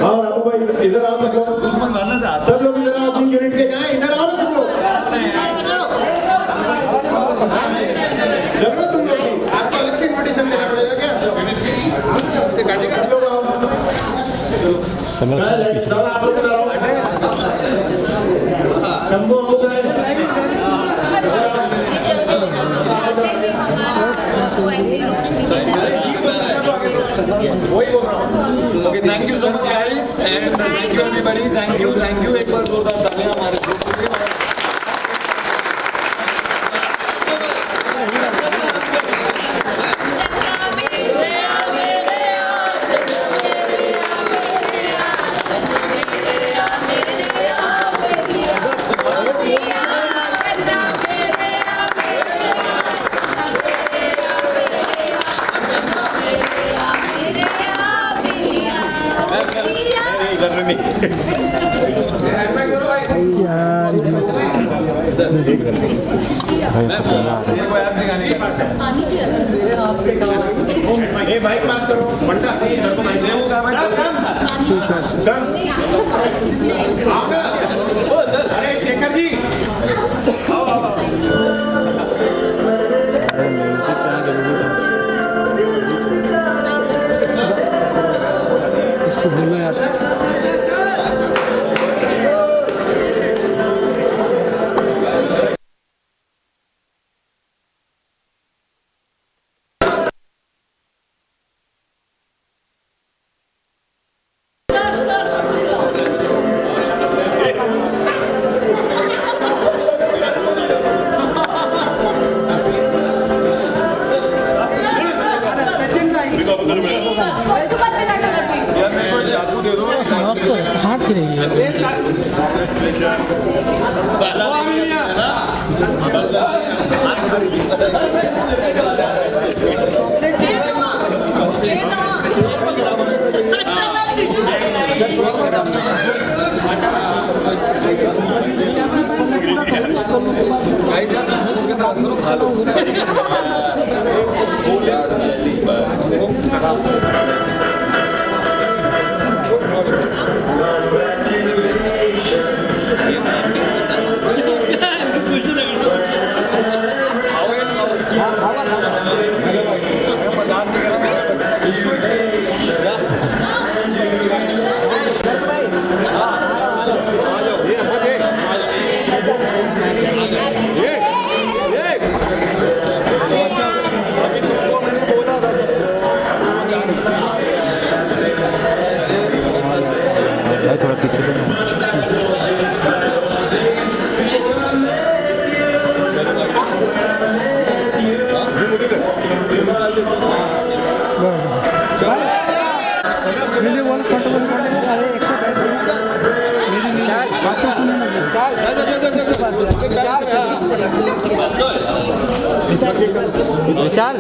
और आपू भाई इधर आओ सब लोग इधर आओ, अपनी यूनिट के कहाँ इधर आओ सब लोग, चलो तुम लोग, आपको अलग से इन्विटेशन देना पड़ेगा क्या? सब लोग आओ, आप लोग इधर आओ, शंभू आप लोग वही बोल रहा हूँ। Okay, thank you so much guys and thank you everybody, thank you एक बार जोरदार तालियां हमारे ग्रुप के लिए। माइक पास करो बंटा, वो काम है अरे शेखर जी इसको बोलो यार। चाकू दे दो, हाथ थोड़ा पीछे विशाल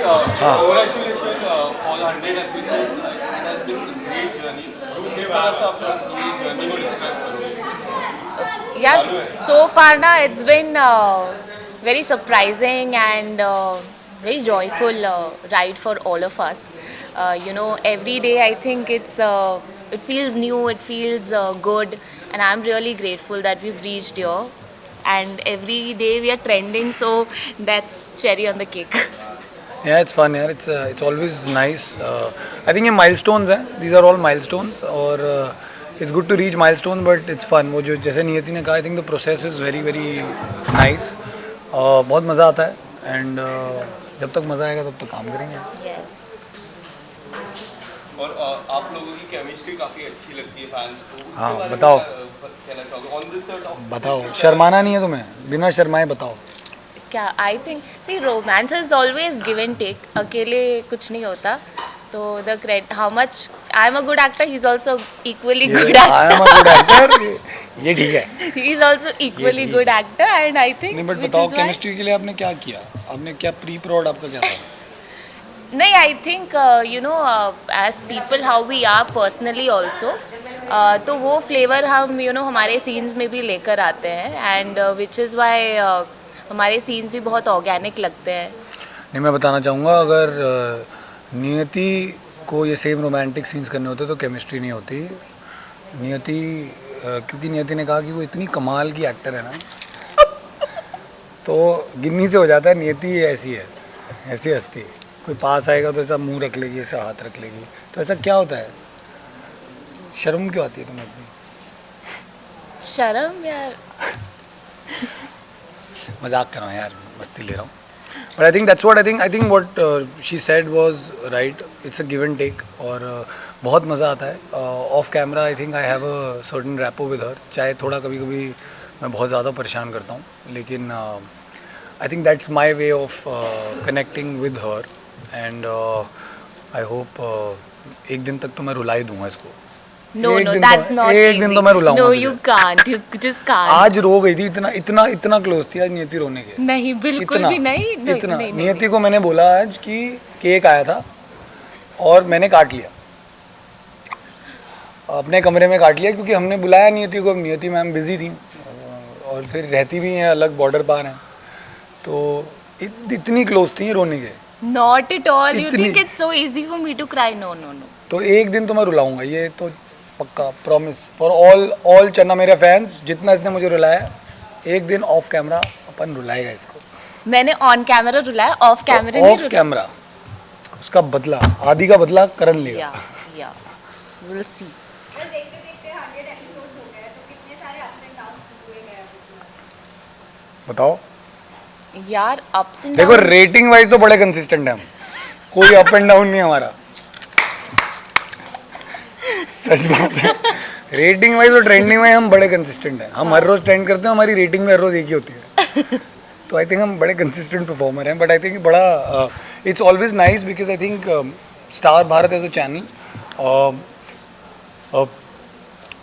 Congratulations on 100 episodes. It has been a great journey. किस तरह से आप ये जर्नी को डिस्क्राइब करोगे? Yes, so far now it's been very surprising and very joyful ride for all of us. You know, every day I think it feels new, it feels good, and I'm really grateful that we've reached here. And every day we are trending, so that's cherry on the cake. Yeah, it's fun यार, it's always nice. I think ये milestones हैं, these are all milestones और it's good to reach milestones, but it's fun. वो जो जैसे नियति ने कहा, I think the process is very very nice. बहुत मज़ा आता है and जब तक मज़ा आएगा तब तक काम करेंगे. Yes. और आप लोगों की केमिस्ट्री काफ़ी अच्छी लगती है फैंस को. हाँ बताओ. कहना चाहोगे on this set of बताओ, शर्माना नहीं है तुम्हें, बिना शर्माए बताओ. क्या I think see romance is always give and take. अकेले कुछ नहीं होता. तो the credit how much I am a good actor, he is also equally good actor. I am a good actor. ये ठीक है. He is also equally good actor and I think. नहीं but बताओ केमिस्ट्री के लिए आपने क्या किया? आपने क्या प्री प्रोड आपका क्या था? नहीं I think you know as people how we are personally also तो वो फ्लेवर हम हमारे सीन्स में भी लेकर आते हैं एंड विच इज़ वाई हमारे सीन्स भी बहुत ऑर्गेनिक लगते हैं. नहीं, मैं बताना चाहूँगा अगर नियति को ये सेम रोमांटिक सीन्स करने होते तो केमिस्ट्री नहीं होती. नियति क्योंकि नियति ने कहा कि वो इतनी कमाल की एक्टर है ना, तो गिन्नी से हो जाता है. नियति ऐसी है, ऐसी हस्ती. कोई पास आएगा तो ऐसा मुंह रख लेगी, ऐसा हाथ रख लेगी. तो ऐसा क्या होता है? शर्म क्यों आती है तुम्हें इतनी? शर्म यार. मजाक कर रहा हूँ यार, मस्ती ले रहा हूँ. But I think that's what I think what she said was right. It's a give and take और बहुत मज़ा आता है. Off camera I think I have a certain rapport with her. चाहे थोड़ा कभी कभी मैं बहुत ज़्यादा परेशान करता हूँ, लेकिन I think that's my way of connecting with her and I hope एक दिन तक तो मैं रुला ही दूंगा इसको. No, एक no, दिन that's तो- not एक easy. दिन तो मैं रुलाऊंगा No, तुझे. you can't. You just can't. आज रो गई थी, इतना इतना इतना क्लोज थी आज नियति रोने के. नहीं, बिल्कुल इतना भी नहीं. नहीं, इतना नहीं, नहीं, नियति को मैंने बोला आज कि केक आया था और मैंने काट लिया, अपने कमरे में काट लिया क्योंकि हमने बुलाया नियति को. नियति मैम बिजी थी और फिर रहती भी हैं अलग बॉर्डर पार हैं, तो इतनी क्लोज थी रोने के. Not at all. You इतनी- think it's so easy for me to cry? No, no, no. तो एक दिन तो मैं रुलाऊंगा, ये तो पक्का प्रॉमिस फॉर ऑल चन्ना मेरे फैंस. जितना इसने मुझे रुलाया, एक दिन ऑफ कैमरा अपन रुलाएगा इसको. मैंने ऑन कैमरा रुलाया, ऑफ कैमरा नहीं ऑफ रुलाया. कैमरा उसका बदला, आदि का बदला करण लेगा. या या विल सी. देखते देखते 100 एपिसोड हो गए, तो कितने सारे अप्स एंड डाउन्स हुए हैं अभी? बताओ. यार अप्स एंड देखो रेटिंग वाइज तो बड़े कंसिस्टेंट है हम, कोई अप एंड डाउन नहीं है हमारा. सच बात है. रेटिंग वाइज और ट्रेंडिंग वाइज हम बड़े कंसिस्टेंट हैं. हम हर रोज ट्रेंड करते हैं, हमारी रेटिंग भी हर रोज एक ही होती है. तो आई थिंक हम बड़े कंसिस्टेंट परफॉर्मर हैं. बट आई थिंक बड़ा it's always nice because I think Star Bharat as a channel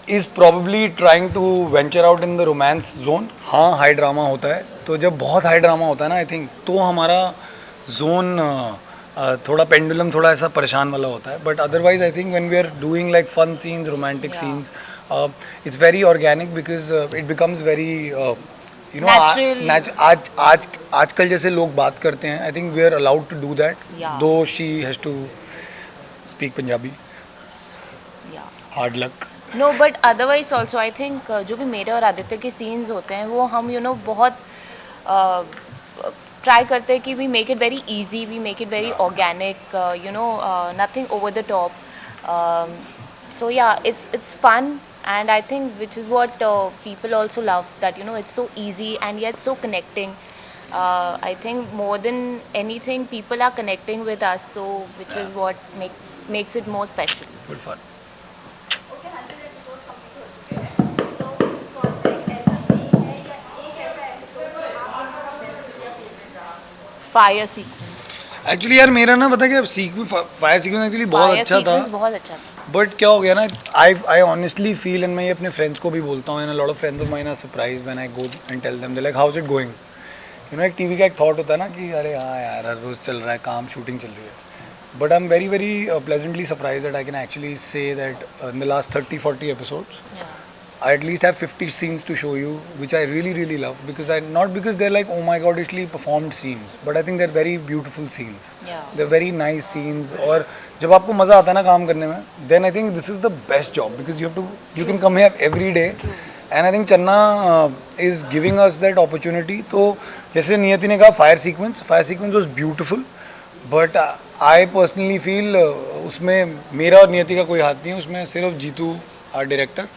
is probably trying to venture out in the romance zone. हाँ, हाई ड्रामा होता है, तो जब बहुत हाई ड्रामा होता है ना, आई थिंक तो हमारा जोन थोड़ा पेंडुलम थोड़ा ऐसा परेशान वाला होता है. But otherwise I think when we are doing like fun scenes, romantic scenes, it's very organic because it becomes very Natural. आजकल जैसे लोग बात करते हैं, I think we are allowed to do that. Yeah. Though she has to speak Punjabi. Hard luck. No but otherwise also I think जो भी मेरे और आदित्य के सीन्स होते हैं वो हम बहुत ट्राई करते हैं कि we make it very easy, we make it very organic, nothing over the top. So yeah it's fun and I think which is what people also love, that it's so easy and yet so connecting. I think more than anything people are connecting with us, so which is what makes it more special. Good fun. Okay, 100 episode complete हो चुके हैं, तो कौन सा एक ऐसा scene है या एक ऐसा एपिसोड जो आप लोगों का बेस्ट या फेवरेट रहा? Fire sequence. एक्चुअली यार मेरा ना पता क्या फायर सीक्वेंस एक्चुअली बहुत Fire अच्छा था. sequence बहुत अच्छा था. बट क्या हो गया ना, आई ऑनेस्टली फील, एंड मैं ये अपने फ्रेंड्स को भी बोलता हूँ, and a lot of friends of mine are surprise when I go and tell them, they like how is it going. एक टीवी का एक थॉट होता है ना कि अरे हाँ यार हर रोज़ चल रहा है काम, शूटिंग चल रही है. But I am very very pleasantly surprise that I can actually say that in the last 30-40 episodes I at least have 50 scenes to show you, which I really really love, because not because they're like oh my god actually performed scenes, but I think they're very beautiful scenes. Yeah. They're very nice scenes. और जब आपको मज़ा आता है ना काम करने में, then I think this is the best job because you can come here every day, and I think Channa is giving us that opportunity. तो जैसे नियति ने कहा fire sequence was beautiful, but I personally feel उसमें मेरा और नियति का कोई हाथ नहीं है, उसमें सिर्फ Jitu art director,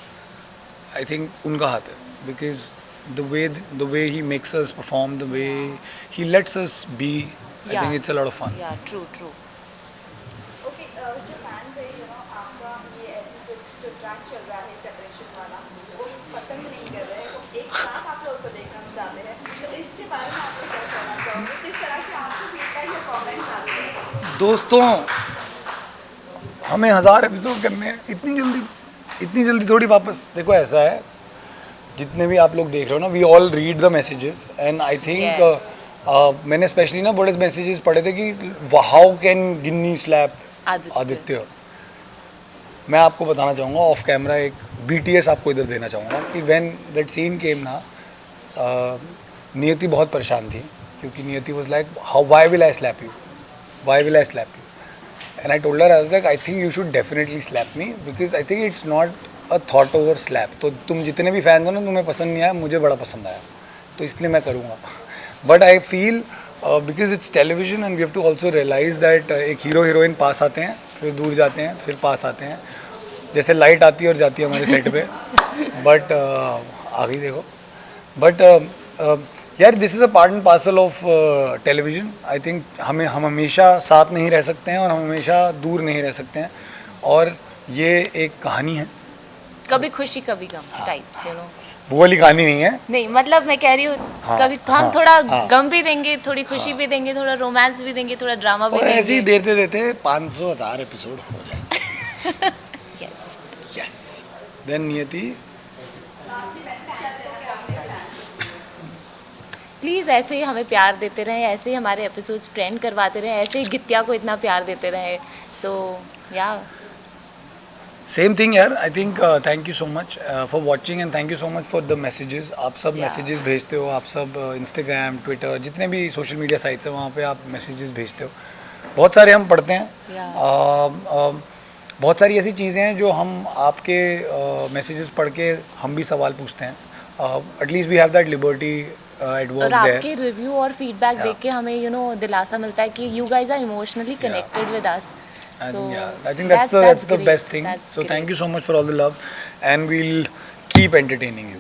I think उनका हाथ है, because the way he makes us perform, the way he lets us be, I think it's a lot of fun. Yeah, true. Okay, जो फैंस है आपका ये ऐसे जो ट्रैक चल रहा है सेपरेशन वाला, वो पसंद नहीं कर रहे हैं, वो एक साथ आप लोगों को देखना चाहते हैं, तो इसके बारे में आप लोग क्या कहना चाहोगे? किस तरह से आपको फीडबैक या कमेंट्स आते हैं? दोस्तों, हमें 1000 एपिसोड करने हैं, इतनी जल्दी थोड़ी वापस. देखो ऐसा है, जितने भी आप लोग देख रहे हो ना, we all read the messages, and I think मैंने स्पेशली ना बड़े मैसेजेस पढ़े थे कि how can Ginni slap Aditya. Aditya. मैं आपको बताना चाहूँगा ऑफ कैमरा एक BTS आपको इधर देना चाहूँगा कि व्हेन दैट सीन केम ना, नियति बहुत परेशान थी क्योंकि Niyati was like how why will I slap you, why will I slap you, and I told her I was like I think you should definitely slap me because I think it's not a thought over slap. तो तुम जितने भी fans हो ना, तुम्हें पसंद नहीं आया, मुझे बड़ा पसंद आया, तो इसलिए मैं करूँगा. But I feel because it's television and we have to also realise that एक हीरो हीरोइन पास आते हैं, फिर दूर जाते हैं, फिर पास आते हैं, जैसे लाइट आती है और जाती है हमारे सेट पे. बट आगे देखो. बट यार this is a part and parcel of television. I think हम हमेशा साथ नहीं रह सकते हैं और हम हमेशा दूर नहीं रह सकते हैं, और ये एक कहानी है. कभी खुशी कभी गम टाइप्स, यू नो. वो वाली कहानी नहीं है. नहीं मतलब मैं कह रही हूँ हाँ, कभी हम हाँ, थोड़ा हाँ. गम भी देंगे, थोड़ी खुशी भी देंगे, थोड़ा रोमांस भी देंगे, थोड़ा ड्रामा भी और ऐसे ही देंगे. देते देते 500,000 एपिसोड हो जाए. यस. यस. देन नियति प्लीज़ ऐसे ही हमें प्यार देते रहें, ऐसे ही हमारे एपिसोड्स ट्रेंड करवाते रहें, ऐसे ही गित्या को इतना प्यार देते रहें. सो या सेम थिंग यार. I think thank you so much for watching and thank you so much for the messages. आप सब मैसेजेस भेजते हो, आप सब इंस्टाग्राम ट्विटर जितने भी सोशल मीडिया साइट्स हैं वहाँ पे आप मैसेजेस भेजते हो. बहुत सारे हम पढ़ते हैं. बहुत सारी ऐसी चीज़ें हैं जो हम आपके मैसेजेस पढ़ के हम भी सवाल पूछते हैं. At least we have that liberty at और वर्क आपके देयर. रिव्यू और फीडबैक देख के हमें यू नो दिलासा मिलता है कि you guys are emotionally connected with us. And yeah, I think that's the best thing. So thank you so much for all the love, and we'll keep entertaining you.